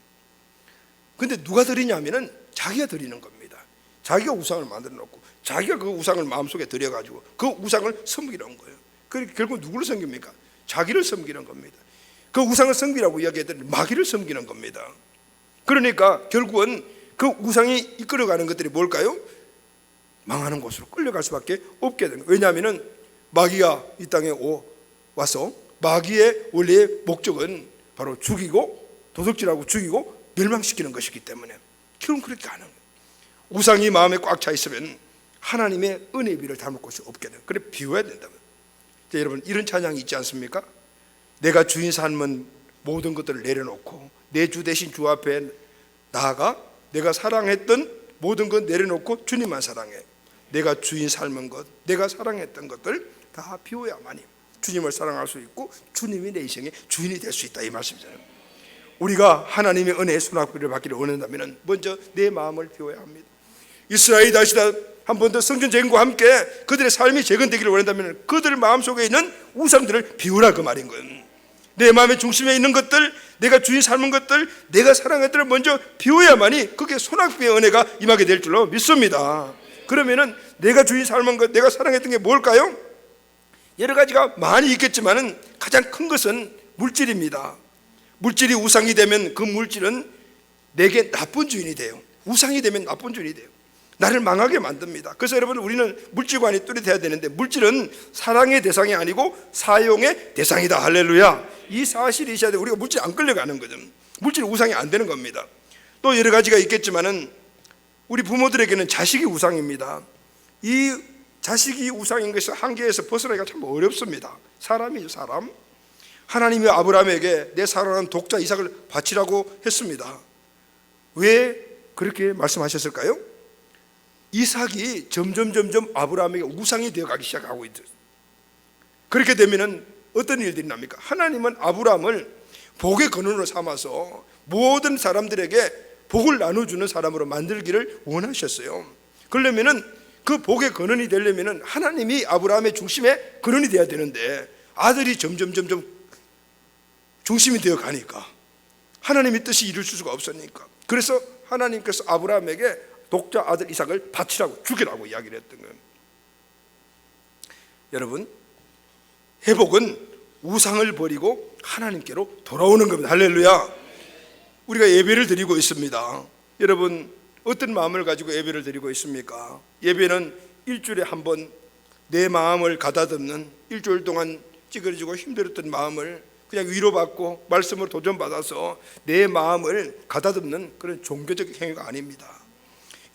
그런데 누가 드리냐면은 자기가 드리는 겁니다. 자기가 우상을 만들어 놓고 자기가 그 우상을 마음속에 들여가지고 그 우상을 섬기는 거예요. 그러니까 결국 누구를 섬깁니까? 자기를 섬기는 겁니다. 그 우상을 섬기라고 이야기했더니 마귀를 섬기는 겁니다. 그러니까 결국은 그 우상이 이끌어가는 것들이 뭘까요? 망하는 곳으로 끌려갈 수밖에 없게 되는 거예요. 왜냐하면 마귀가 이 땅에 와서 마귀의 원래의 목적은 바로 죽이고 도둑질하고 죽이고 멸망시키는 것이기 때문에 결국 그렇게 하는 거예요. 우상이 마음에 꽉 차 있으면 하나님의 은혜의 비를 담을 곳이 없게 돼요. 그래 비워야 된다면. 자, 여러분, 이런 찬양이 있지 않습니까? 내가 주인 삶은 모든 것들을 내려놓고 내 주 대신 주 앞에 나아가 내가 사랑했던 모든 것 내려놓고 주님만 사랑해. 내가 주인 삶은 것, 내가 사랑했던 것들 다 비워야만이 주님을 사랑할 수 있고 주님이 내 인생의 주인이 될 수 있다, 이 말씀이잖아요. 우리가 하나님의 은혜의 손아귀를 받기를 원한다면 먼저 내 마음을 비워야 합니다. 이스라엘이 다시 한 번 더 성전 재건과 함께 그들의 삶이 재건되기를 원한다면 그들 마음속에 있는 우상들을 비우라 그 말인 거예요. 내 마음의 중심에 있는 것들, 내가 주인 삶은 것들, 내가 사랑한 것들을 먼저 비워야만이 그게 손아귀의 은혜가 임하게 될 줄로 믿습니다. 그러면은 내가 주인 삶은 것, 내가 사랑했던 게 뭘까요? 여러 가지가 많이 있겠지만은 가장 큰 것은 물질입니다. 물질이 우상이 되면 그 물질은 내게 나쁜 주인이 돼요. 우상이 되면 나쁜 주인이 돼요. 나를 망하게 만듭니다. 그래서 여러분, 우리는 물질관이 뚜렷해야 되는데 물질은 사랑의 대상이 아니고 사용의 대상이다. 할렐루야. 이 사실이 있어야 돼. 우리가 물질 안 끌려가는 거죠. 물질 우상이 안 되는 겁니다. 또 여러 가지가 있겠지만은 우리 부모들에게는 자식이 우상입니다. 이 자식이 우상인 것은 한계에서 벗어나기가 참 어렵습니다. 사람이죠, 사람. 하나님이 아브라함에게 내 사랑하는 독자 이삭을 바치라고 했습니다. 왜 그렇게 말씀하셨을까요? 이삭이 점점 아브라함에게 우상이 되어가기 시작하고 있죠. 그렇게 되면은 어떤 일들이 납니까? 하나님은 아브라함을 복의 근원으로 삼아서 모든 사람들에게 복을 나눠주는 사람으로 만들기를 원하셨어요. 그러려면은 그 복의 근원이 되려면은 하나님이 아브라함의 중심에 근원이 되어야 되는데 아들이 점점 중심이 되어 가니까 하나님의 뜻이 이룰 수가 없으니까, 그래서 하나님께서 아브라함에게 독자 아들 이삭을 바치라고, 죽이라고 이야기를 했던 거예요. 여러분, 회복은 우상을 버리고 하나님께로 돌아오는 겁니다. 할렐루야. 우리가 예배를 드리고 있습니다. 여러분, 어떤 마음을 가지고 예배를 드리고 있습니까? 예배는 일주일에 한 번 내 마음을 가다듬는, 일주일 동안 찌그러지고 힘들었던 마음을 그냥 위로받고 말씀으로 도전받아서 내 마음을 가다듬는 그런 종교적 행위가 아닙니다.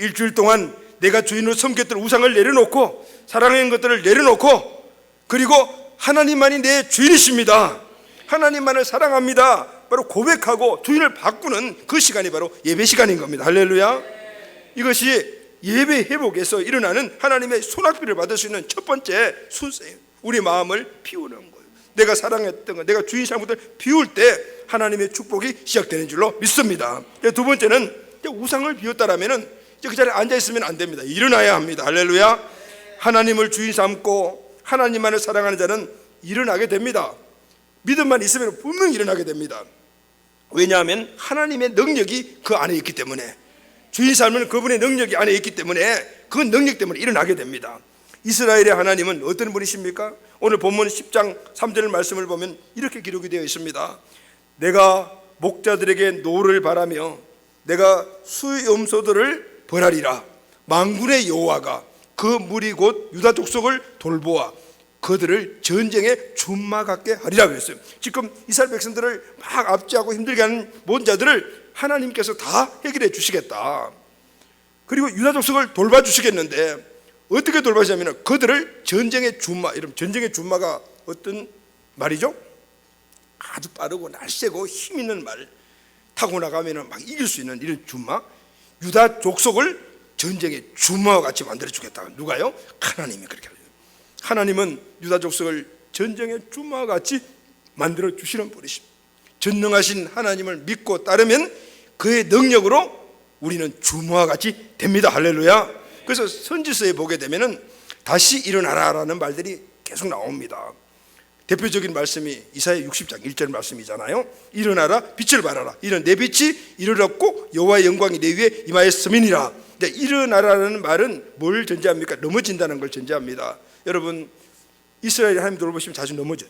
일주일 동안 내가 주인으로 섬겼던 우상을 내려놓고 사랑하는 것들을 내려놓고, 그리고 하나님만이 내 주인이십니다, 하나님만을 사랑합니다, 바로 고백하고 주인을 바꾸는 그 시간이 바로 예배 시간인 겁니다. 할렐루야. 이것이 예배 회복에서 일어나는 하나님의 손아귀를 받을 수 있는 첫 번째 순서예요. 우리 마음을 비우는 거예요. 내가 사랑했던 것, 내가 주인 삶을 비울 때 하나님의 축복이 시작되는 줄로 믿습니다. 두 번째는 우상을 비웠다라면은 그 자리에 앉아 있으면 안 됩니다. 일어나야 합니다. 할렐루야. 하나님을 주인 삼고 하나님만을 사랑하는 자는 일어나게 됩니다. 믿음만 있으면 분명히 일어나게 됩니다. 왜냐하면 하나님의 능력이 그 안에 있기 때문에, 주인 삶은 그분의 능력이 안에 있기 때문에 그 능력 때문에 일어나게 됩니다. 이스라엘의 하나님은 어떤 분이십니까? 오늘 본문 10장 3절 말씀을 보면 이렇게 기록이 되어 있습니다. 내가 목자들에게 노를 바라며 내가 수염소들을 벌하리라. 만군의 여호와가 그 무리 곧 유다 족속을 돌보아 그들을 전쟁에 준마같게 하리라 그랬어요. 지금 이스라엘 백성들을 막 압제하고 힘들게 하는 모든 자들을 하나님께서 다 해결해 주시겠다. 그리고 유다 족속을 돌봐주시겠는데 어떻게 돌봐주냐면 그들을 전쟁의 준마, 이런 전쟁의 준마가 어떤 말이죠? 아주 빠르고 날쌔고 힘 있는 말, 타고 나가면 막 이길 수 있는 이런 준마, 유다 족속을 전쟁의 준마와 같이 만들어 주겠다. 누가요? 하나님이 그렇게 하죠. 하나님은 유다 족속을 전쟁의 준마와 같이 만들어 주시는 분이십니다. 전능하신 하나님을 믿고 따르면 그의 능력으로 우리는 준마와 같이 됩니다. 할렐루야. 그래서 선지서에 보게 되면은 다시 일어나라라는 말들이 계속 나옵니다. 대표적인 말씀이 이사야 60장 1절 말씀이잖아요. 일어나라, 빛을 발하라. 이런 내 빛이 이르렀고 여호와의 영광이 내 위에 임하였음이니라. 일어나라는 말은 뭘 전제합니까? 넘어진다는 걸 전제합니다. 여러분, 이스라엘이 하나님 돌보시면 자주 넘어져요.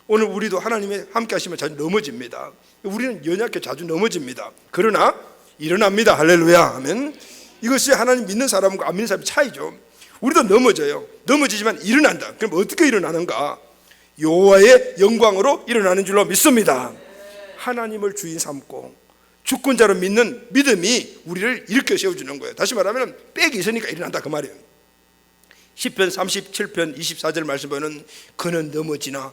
오늘 우리도 하나님의 함께 하시면 자주 넘어집니다. 우리는 연약해 자주 넘어집니다. 그러나 일어납니다. 할렐루야. 아멘. 이것이 하나님 믿는 사람과 안 믿는 사람의 차이죠. 우리도 넘어져요. 넘어지지만 일어난다. 그럼 어떻게 일어나는가? 여호와의 영광으로 일어나는 줄로 믿습니다. 하나님을 주인 삼고 주권자로 믿는 믿음이 우리를 일으켜 세워주는 거예요. 다시 말하면 빽이 있으니까 일어난다 그 말이에요. 시편 37편 24절 말씀 보면 그는 넘어지나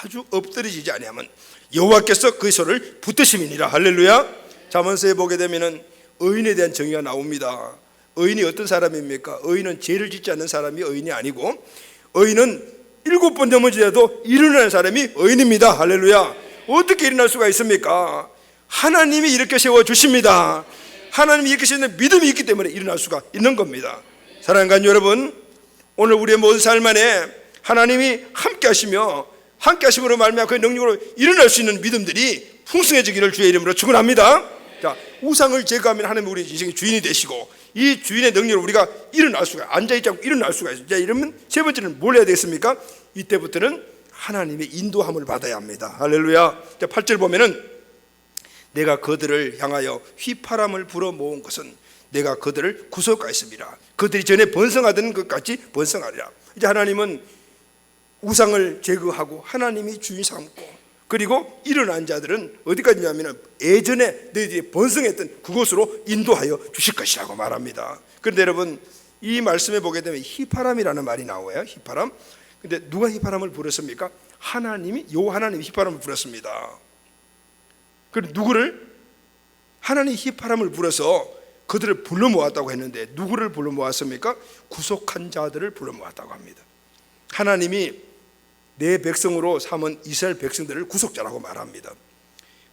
아주 엎드러지지 아니하면 여호와께서 그의 손을 붙드심이니라. 할렐루야. 잠언서에 보게 되면 의인에 대한 정의가 나옵니다. 의인이 어떤 사람입니까? 의인은 죄를 짓지 않는 사람이 의인이 아니고, 의인은 7번 넘어지더라도 일어나는 사람이 의인입니다. 할렐루야. 어떻게 일어날 수가 있습니까? 하나님이 이렇게 세워주십니다. 하나님이 이렇게 세우는 믿음이 있기 때문에 일어날 수가 있는 겁니다. 사랑하는 여러분, 오늘 우리의 모든 삶 안에 하나님이 함께 하시며 함께 하심으로 말미암아 그 능력으로 일어날 수 있는 믿음들이 풍성해지기를 주의 이름으로 축원합니다. 자, 우상을 제거하면 하나님이 우리 인생의 주인이 되시고 이 주인의 능력으로 우리가 일어날 수가, 앉아있지 않고 일어날 수가 있어요. 자, 이러면 세 번째는 뭘 해야 되겠습니까? 이때부터는 하나님의 인도함을 받아야 합니다. 할렐루야. 자, 8절 보면은 내가 그들을 향하여 휘파람을 불어 모은 것은 내가 그들을 구속하였습니다. 그들이 전에 번성하던 것 같이 번성하리라. 이제 하나님은 우상을 제거하고 하나님이 주인 삼고, 그리고 일어난 자들은 어디까지 냐면 예전에 너희들이 번성했던 그곳으로 인도하여 주실 것이라고 말합니다. 그런데 여러분, 이 말씀에 보게 되면 휘파람이라는 말이 나와요. 휘파람. 근데 누가 휘파람을 불었습니까? 하나님이, 하나님이 휘파람을 불었습니다. 그리고 누구를? 하나님이 휘파람을 불어서 그들을 불러 모았다고 했는데 누구를 불러 모았습니까? 구속한 자들을 불러 모았다고 합니다. 하나님이 내 백성으로 삼은 이스라엘 백성들을 구속자라고 말합니다.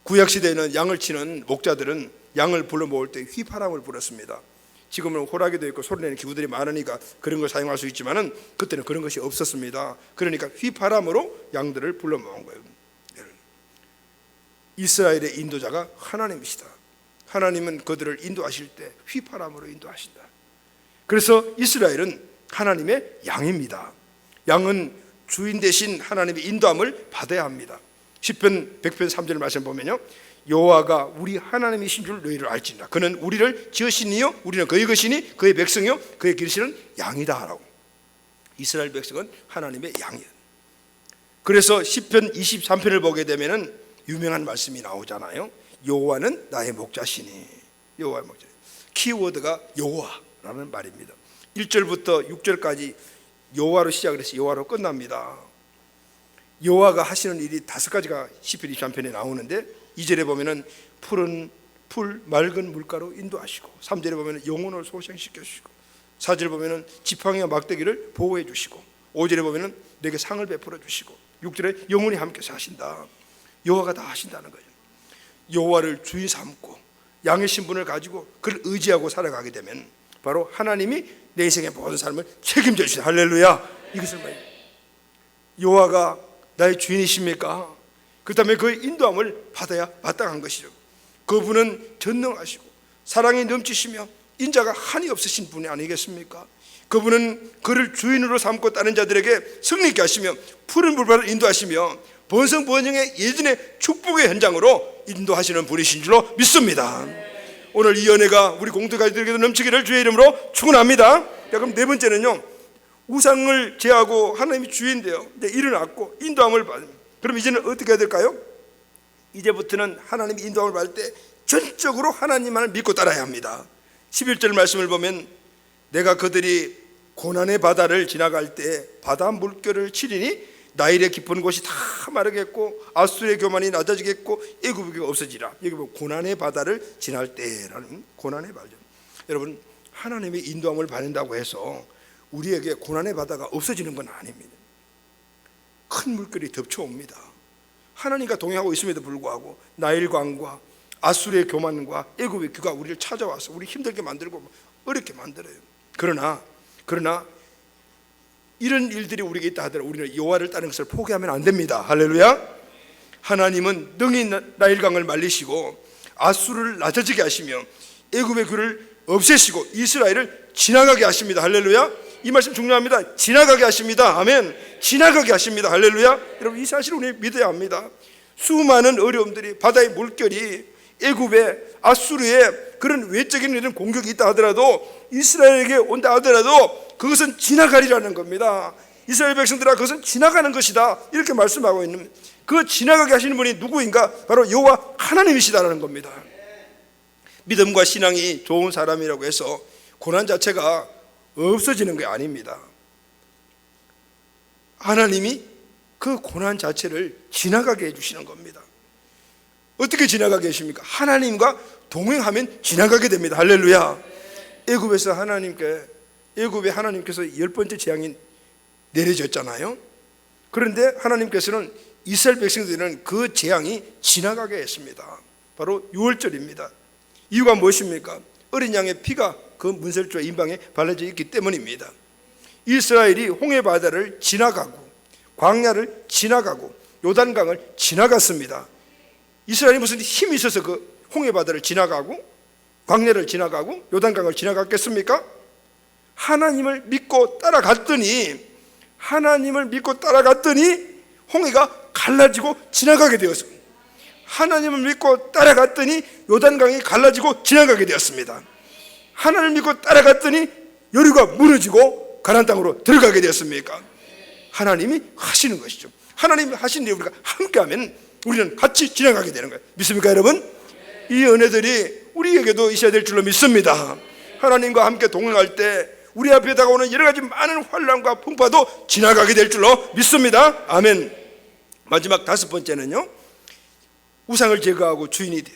구약시대에는 양을 치는 목자들은 양을 불러 모을 때 휘파람을 불었습니다. 지금은 호라기도 있고 소리내는 기구들이 많으니까 그런 걸 사용할 수 있지만은 그때는 그런 것이 없었습니다. 그러니까 휘파람으로 양들을 불러 모은 거예요. 이스라엘의 인도자가 하나님이시다. 하나님은 그들을 인도하실 때 휘파람으로 인도하신다. 그래서 이스라엘은 하나님의 양입니다. 양은 주인 대신 하나님의 인도함을 받아야 합니다. 시편 100편 3절 말씀 보면요, 여호와가 우리 하나님이신 줄 너희를 알지니라. 그는 우리를 지으시니요 우리는 그의 것이니 그의 백성이요 그의 기르시는 양이다 라고. 이스라엘 백성은 하나님의 양이에요. 그래서 시편 23편을 보게 되면은 유명한 말씀이 나오잖아요. 여호와는 나의 목자시니. 여호와의 목자. 키워드가 여호와라는 말입니다. 1절부터 6절까지 여호와로 시작을 해서 여호와로 끝납니다. 여호와가 하시는 일이 5가지가 시편 23편에 나오는데 2절에 보면은 푸른 풀 맑은 물가로 인도하시고, 3절에 보면은 영혼을 소생시켜 주시고, 4절에 보면은 지팡이와 막대기를 보호해 주시고, 5절에 보면은 내게 상을 베풀어 주시고, 6절에 영혼이 함께서 하신다. 여호와가 다 하신다는 거예요. 여호와를 주인 삼고 양의 신분을 가지고 그를 의지하고 살아가게 되면 바로 하나님이 내 인생의 모든 삶을 책임져 주시다. 할렐루야. 이것을 말해요. 여호와가 나의 주인이십니까? 그렇다면 그의 인도함을 받아야 마땅한 것이죠. 그분은 전능하시고 사랑이 넘치시며 인자가 한이 없으신 분이 아니겠습니까? 그분은 그를 주인으로 삼고 따른 자들에게 승리케 하시며 푸른 물바다를 인도하시며 번성번영의 예전의 축복의 현장으로 인도하시는 분이신 줄로 믿습니다. 오늘 이 은혜가 우리 공동가족들에게도 넘치기를 주의 이름으로 축원합니다. 그럼 네 번째는요, 우상을 제하고 하나님이 주인되어 일어났고 인도함을 받습니다. 그럼 이제는 어떻게 해야 될까요? 이제부터는 하나님이 인도함을 받을 때 전적으로 하나님만을 믿고 따라야 합니다. 11절 말씀을 보면 내가 그들이 고난의 바다를 지나갈 때 바다 물결을 치리니 나일의 깊은 곳이 다 마르겠고 아수르의 교만이 낮아지겠고 애굽이 없어지라. 여기 보면 고난의 바다를 지날 때라는 고난의 바다. 여러분, 하나님의 인도함을 받는다고 해서 우리에게 고난의 바다가 없어지는 건 아닙니다. 큰 물결이 덮쳐옵니다. 하나님과 동행하고 있음에도 불구하고 나일강과 아수르의 교만과 애굽의 규가 우리를 찾아와서 우리 힘들게 만들고 어렵게 만들어요. 그러나 이런 일들이 우리에게 있다 하더라도 우리는 여호와를 따르는 것을 포기하면 안 됩니다. 할렐루야. 하나님은 능히 나일강을 말리시고 아수르를 낮아지게 하시며 애굽의 규를 없애시고 이스라엘을 지나가게 하십니다. 할렐루야. 이 말씀 중요합니다. 지나가게 하십니다. 아멘. 지나가게 하십니다. 할렐루야. 여러분, 이 사실을 우리 믿어야 합니다. 수많은 어려움들이, 바다의 물결이, 애굽의 아수르의 그런 외적인 이런 공격이 있다 하더라도 이스라엘에게 온다 하더라도 그것은 지나가리라는 겁니다. 이스라엘 백성들아, 그것은 지나가는 것이다. 이렇게 말씀하고 있는, 그 지나가게 하시는 분이 누구인가? 바로 여호와 하나님이시다라는 겁니다. 믿음과 신앙이 좋은 사람이라고 해서 고난 자체가 없어지는 게 아닙니다. 하나님이 그 고난 자체를 지나가게 해주시는 겁니다. 어떻게 지나가게 하십니까? 하나님과 동행하면 지나가게 됩니다. 할렐루야. 애굽에서 애굽에 하나님께서 10번째 재앙이 내려졌잖아요. 그런데 하나님께서는 이스라엘 백성들은 그 재앙이 지나가게 했습니다. 바로 유월절입니다. 이유가 무엇입니까? 어린 양의 피가 그 문설주와 인방에 발라져 있기 때문입니다. 이스라엘이 홍해바다를 지나가고 광야를 지나가고 요단강을 지나갔습니다. 이스라엘이 무슨 힘이 있어서 그 홍해바다를 지나가고 광야를 지나가고 요단강을 지나갔겠습니까? 하나님을 믿고 따라갔더니 홍해가 갈라지고 지나가게 되었습니다. 하나님을 믿고 따라갔더니 요단강이 갈라지고 지나가게 되었습니다. 하나님을 믿고 따라갔더니 여리고가 무너지고 가나안 땅으로 들어가게 되었습니까? 하나님이 하시는 것이죠. 하나님이 하신 일 우리가 함께하면 우리는 같이 지나가게 되는 거예요. 믿습니까 여러분? 이 은혜들이 우리에게도 있어야 될 줄로 믿습니다. 하나님과 함께 동행할 때 우리 앞에 다가오는 여러 가지 많은 환난과 풍파도 지나가게 될 줄로 믿습니다. 아멘. 마지막 5번째는요, 우상을 제거하고 주인이 된,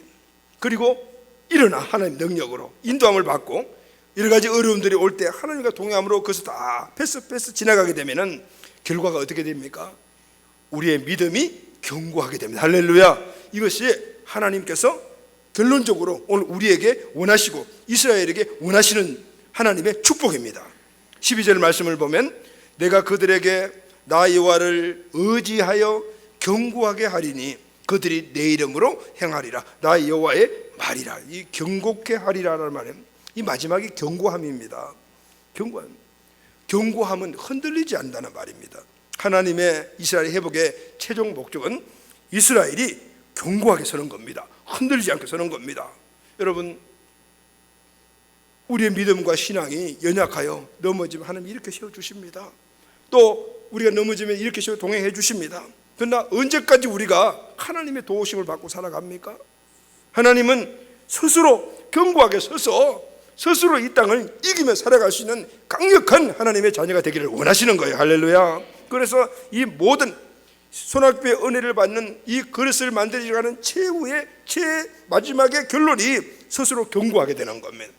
그리고 일어나 하나님 능력으로 인도함을 받고 여러 가지 어려움들이 올 때 하나님과 동행함으로 그것을 다 패스 지나가게 되면은 결과가 어떻게 됩니까? 우리의 믿음이 견고하게 됩니다. 할렐루야. 이것이 하나님께서 결론적으로 오늘 우리에게 원하시고 이스라엘에게 원하시는 하나님의 축복입니다. 12절 말씀을 보면 내가 그들에게 나 여호와를 의지하여 견고하게 하리니 그들이 내 이름으로 행하리라. 나 여호와의 말이라. 이 견고케 하리라라는 말은 이 마지막이 견고함입니다. 견고함은 흔들리지 않는다는 말입니다. 하나님의 이스라엘 회복의 최종 목적은 이스라엘이 견고하게 서는 겁니다. 흔들리지 않게 서는 겁니다. 여러분, 우리의 믿음과 신앙이 연약하여 넘어지면 하나님 이렇게 세워주십니다. 또 우리가 넘어지면 이렇게 세워 동행해 주십니다. 그러나 언제까지 우리가 하나님의 도우심을 받고 살아갑니까? 하나님은 스스로 견고하게 서서 스스로 이 땅을 이기며 살아갈 수 있는 강력한 하나님의 자녀가 되기를 원하시는 거예요. 할렐루야. 그래서 이 모든 손아귀의 은혜를 받는 이 그릇을 만들어가는 최후의 마지막의 결론이 스스로 견고하게 되는 겁니다.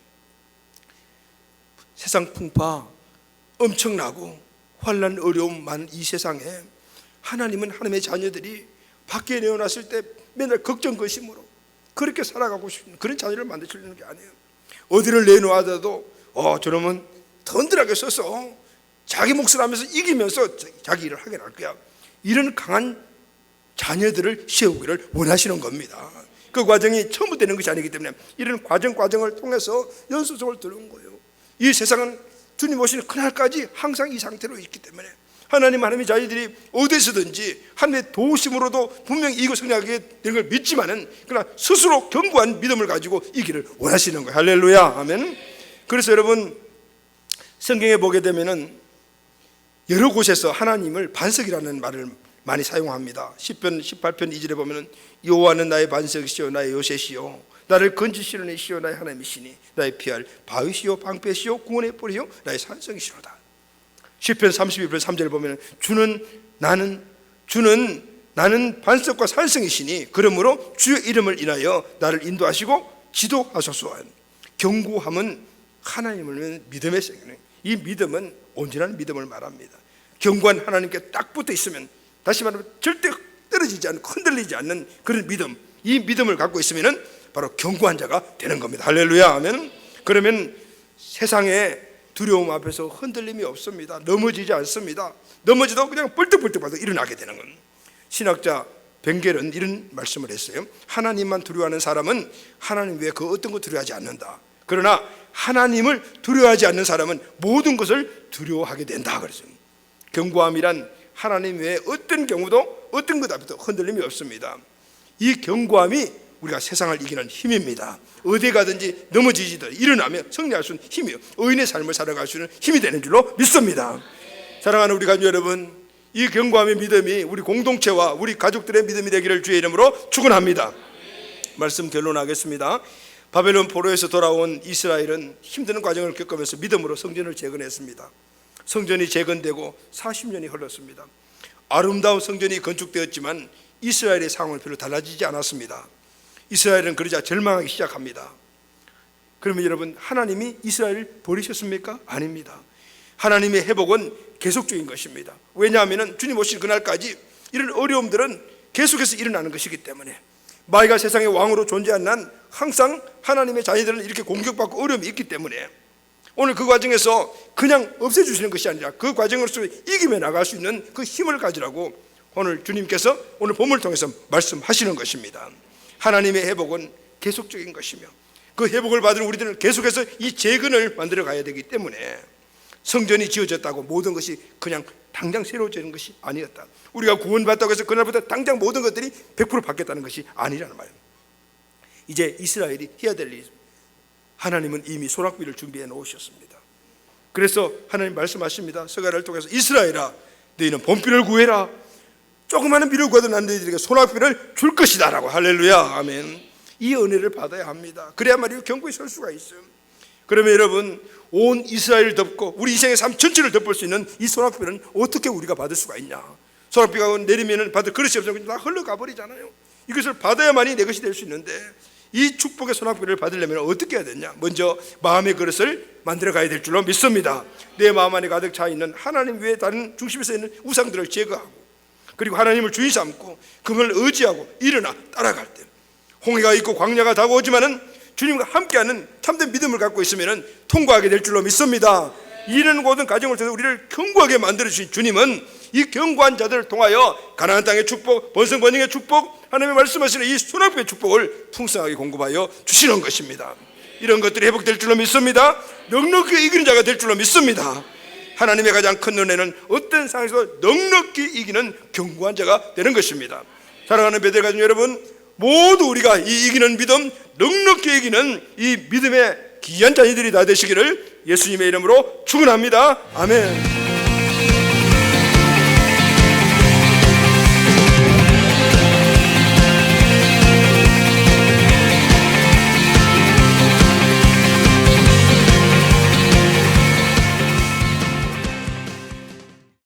세상 풍파 엄청나고 환난 어려움 많은 이 세상에 하나님은 하나님의 자녀들이 밖에 내어놨을 때 맨날 걱정 근심으로 그렇게 살아가고 싶은 그런 자녀를 만드시려는 게 아니에요. 어디를 내놓아도 저놈은 든든하게 서서 자기 몫을 하면서 이기면서 자기 일을 하게 할 거야. 이런 강한 자녀들을 세우기를 원하시는 겁니다. 그 과정이 처음부터 되는 것이 아니기 때문에 이런 과정을 통해서 연수적으로 들어온 거예요. 이 세상은 주님 오시는 그날까지 항상 이 상태로 있기 때문에 하나님의 자녀들이 어디서든지 하나님의 도우심으로도 분명히 이거 승리하게 되는 걸 믿지만은 그러나 스스로 견고한 믿음을 가지고 이기를 원하시는 거예요. 할렐루야. 아멘. 그래서 여러분, 성경에 보게 되면은 여러 곳에서 하나님을 반석이라는 말을 많이 사용합니다. 시편 18편 2절에 보면은 여호와는 나의 반석이시요 나의 요새시요 나를 건지시는 이시요 나의 하나님이시니 나의 피할 바위시요 방패시요 구원의 뿌리요 나의 산성이시로다. 시편 32편 3절에 보면 주는 나는 반석과 산성이시니 그러므로 주의 이름을 인하여 나를 인도하시고 지도하소서. 견고함은 하나님을 믿음의 생명. 이 믿음은 온전한 믿음을 말합니다. 견고한 하나님께 딱 붙어 있으면, 다시 말하면 절대 떨어지지 않고 흔들리지 않는 그런 믿음, 이 믿음을 갖고 있으면 바로 견고한 자가 되는 겁니다. 할렐루야. 아멘. 그러면 세상에 두려움 앞에서 흔들림이 없습니다. 넘어지지 않습니다. 넘어져도 그냥 벌떡벌떡 받아 일어나게 되는 겁니다. 신학자 벵겔은 이런 말씀을 했어요. 하나님만 두려워하는 사람은 하나님 외에 그 어떤 것 두려워하지 않는다. 그러나 하나님을 두려워하지 않는 사람은 모든 것을 두려워하게 된다. 그랬어요. 견고함이란 하나님 외에 어떤 경우도 어떤 것 앞에도 흔들림이 없습니다. 이 견고함이 우리가 세상을 이기는 힘입니다. 어디 가든지 넘어지지도 일어나며 승리할 수 있는 힘이요, 의인의 삶을 살아갈 수 있는 힘이 되는 줄로 믿습니다. 사랑하는 우리 가족 여러분, 이 견고함의 믿음이 우리 공동체와 우리 가족들의 믿음이 되기를 주의 이름으로 축원합니다. 말씀 결론하겠습니다. 바벨론 포로에서 돌아온 이스라엘은 힘든 과정을 겪으면서 믿음으로 성전을 재건했습니다. 성전이 재건되고 40년이 흘렀습니다. 아름다운 성전이 건축되었지만 이스라엘의 상황은 별로 달라지지 않았습니다. 이스라엘은 그러자 절망하기 시작합니다. 그러면 여러분, 하나님이 이스라엘을 버리셨습니까? 아닙니다. 하나님의 회복은 계속적인 것입니다. 왜냐하면 주님 오실 그날까지 이런 어려움들은 계속해서 일어나는 것이기 때문에 마귀가 세상의 왕으로 존재하는 한 항상 하나님의 자녀들은 이렇게 공격받고 어려움이 있기 때문에 오늘 그 과정에서 그냥 없애주시는 것이 아니라 그 과정으로서 이기며 나갈 수 있는 그 힘을 가지라고 오늘 주님께서 오늘 본문을 통해서 말씀하시는 것입니다. 하나님의 회복은 계속적인 것이며 그 회복을 받은 우리들은 계속해서 이 재건을 만들어 가야 되기 때문에 성전이 지어졌다고 모든 것이 그냥 당장 새로워지는 것이 아니었다. 우리가 구원받다고 해서 그날부터 당장 모든 것들이 100% 바뀌었다는 것이 아니라는 말이에요. 이제 이스라엘이 해야 될 일, 하나님은 이미 소낙비를 준비해 놓으셨습니다. 그래서 하나님 말씀하십니다. 스가랴를 통해서 이스라엘아 너희는 본비를 구해라. 조그마한 비를 구하도 난 너희들에게 소낙비를 줄 것이다 라고. 할렐루야 아멘. 이 은혜를 받아야 합니다. 그래야말이 경고에 설 수가 있어요. 그러면 여러분 온 이스라엘을 덮고 우리 인생의 삶 전체를 덮을 수 있는 이 소낙비는 어떻게 우리가 받을 수가 있냐. 소낙비가 내리면 받을 그릇이 없으면 다 흘러가 버리잖아요. 이것을 받아야만이 내 것이 될 수 있는데 이 축복의 소낙비를 받으려면 어떻게 해야 되냐. 먼저 마음의 그릇을 만들어 가야 될 줄로 믿습니다. 내 마음 안에 가득 차 있는 하나님 외에 다른 중심에서 있는 우상들을 제거하고 그리고 하나님을 주인 삼고 그걸 의지하고 일어나 따라갈 때 홍해가 있고 광야가 다가오지만은 주님과 함께하는 참된 믿음을 갖고 있으면 통과하게 될 줄로 믿습니다. 이런 모든 과정을 통해서 우리를 견고하게 만들어주신 주님은 이 견고한 자들을 통하여 가나안 땅의 축복, 번성번영의 축복, 하나님의 말씀하시는 이 소낙비의 축복을 풍성하게 공급하여 주시는 것입니다. 이런 것들이 회복될 줄로 믿습니다. 넉넉히 이기는 자가 될 줄로 믿습니다. 하나님의 가장 큰 은혜는 어떤 상황에서 넉넉히 이기는 견고한 자가 되는 것입니다. 사랑하는 베델 가족 여러분, 모두 우리가 이 이기는 믿음, 넉넉히 이기는 이 믿음의 귀한 자녀들이 다 되시기를 예수님의 이름으로 축원합니다. 아멘.